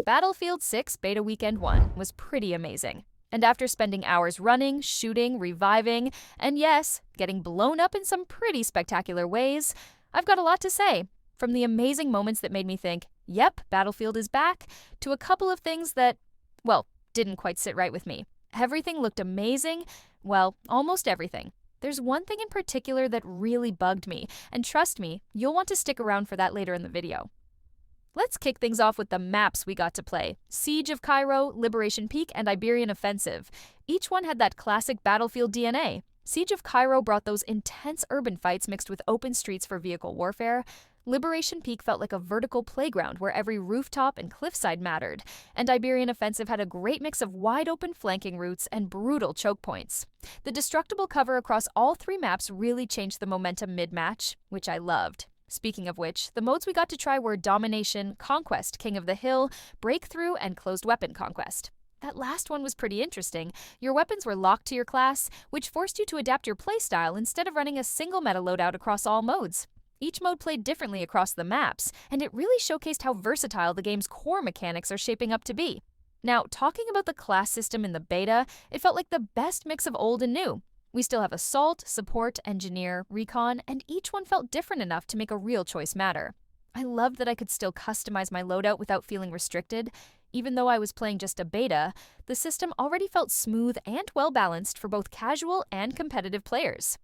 Battlefield 6 Beta Weekend 1 was pretty amazing. And after spending hours running, shooting, reviving, and yes, getting blown up in some pretty spectacular ways, I've got a lot to say. From the amazing moments that made me think, yep, Battlefield is back, to a couple of things that, well, didn't quite sit right with me. Everything looked amazing. Well, almost everything. There's one thing in particular that really bugged me, and trust me, you'll want to stick around for that later in the video. Let's kick things off with the maps we got to play. Siege of Cairo, Liberation Peak, and Iberian Offensive. Each one had that classic Battlefield DNA. Siege of Cairo brought those intense urban fights mixed with open streets for vehicle warfare. Liberation Peak felt like a vertical playground where every rooftop and cliffside mattered, and Iberian Offensive had a great mix of wide-open flanking routes and brutal choke points. The destructible cover across all three maps really changed the momentum mid-match, which I loved. Speaking of which, the modes we got to try were Domination, Conquest, King of the Hill, Breakthrough, and Closed Weapon Conquest. That last one was pretty interesting. Your weapons were locked to your class, which forced you to adapt your playstyle instead of running a single meta loadout across all modes. Each mode played differently across the maps, and it really showcased how versatile the game's core mechanics are shaping up to be. Now, talking about the class system in the beta, it felt like the best mix of old and new. We still have Assault, Support, Engineer, Recon, and each one felt different enough to make a real choice matter. I loved that I could still customize my loadout without feeling restricted. Even though I was playing just a beta, the system already felt smooth and well-balanced for both casual and competitive players.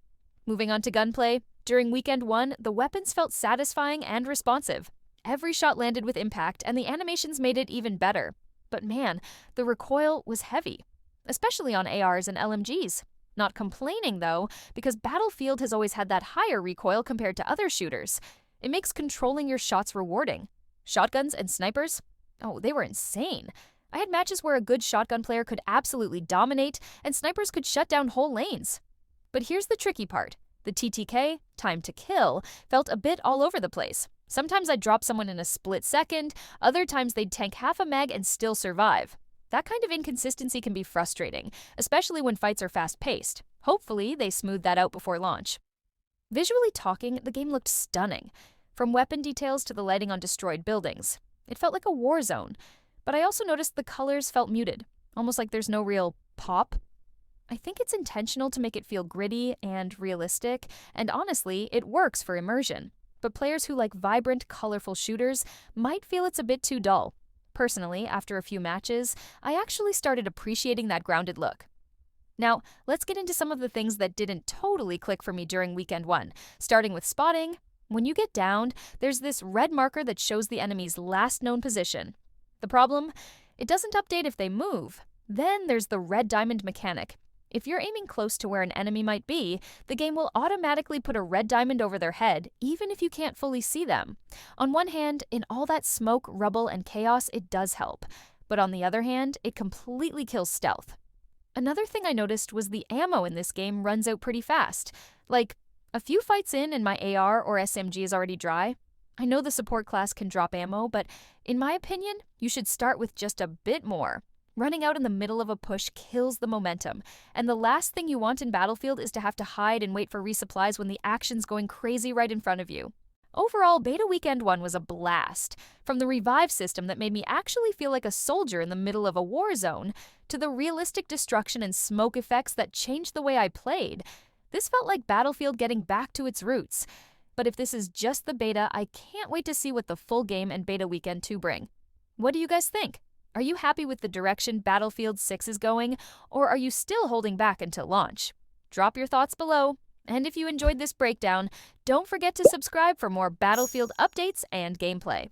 Moving on to gunplay, during Weekend 1, the weapons felt satisfying and responsive. Every shot landed with impact, and the animations made it even better. But man, the recoil was heavy, especially on ARs and LMGs. Not complaining, though, because Battlefield has always had that higher recoil compared to other shooters. It makes controlling your shots rewarding. Shotguns and snipers? Oh, they were insane. I had matches where a good shotgun player could absolutely dominate, and snipers could shut down whole lanes. But here's the tricky part. The TTK, time to kill, felt a bit all over the place. Sometimes I'd drop someone in a split second, other times they'd tank half a mag and still survive. That kind of inconsistency can be frustrating, especially when fights are fast-paced. Hopefully, they smooth that out before launch. Visually talking, the game looked stunning. From weapon details to the lighting on destroyed buildings. It felt like a war zone. But I also noticed the colors felt muted, almost like there's no real pop. I think it's intentional to make it feel gritty and realistic, and honestly, it works for immersion. But players who like vibrant, colorful shooters might feel it's a bit too dull. Personally, after a few matches, I actually started appreciating that grounded look. Now, let's get into some of the things that didn't totally click for me during Weekend 1, starting with spotting. When you get downed, there's this red marker that shows the enemy's last known position. The problem? It doesn't update if they move. Then there's the red diamond mechanic. If you're aiming close to where an enemy might be, the game will automatically put a red diamond over their head, even if you can't fully see them. On one hand, in all that smoke, rubble, and chaos, it does help. But on the other hand, it completely kills stealth. Another thing I noticed was the ammo in this game runs out pretty fast. Like, a few fights in and my AR or SMG is already dry. I know the support class can drop ammo, but in my opinion, you should start with just a bit more. Running out in the middle of a push kills the momentum, and the last thing you want in Battlefield is to have to hide and wait for resupplies when the action's going crazy right in front of you. Overall, Beta Weekend 1 was a blast. From the revive system that made me actually feel like a soldier in the middle of a war zone, to the realistic destruction and smoke effects that changed the way I played. This felt like Battlefield getting back to its roots. But if this is just the beta, I can't wait to see what the full game and Beta Weekend 2 bring. What do you guys think? Are you happy with the direction Battlefield 6 is going, or are you still holding back until launch? Drop your thoughts below, and if you enjoyed this breakdown, don't forget to subscribe for more Battlefield updates and gameplay.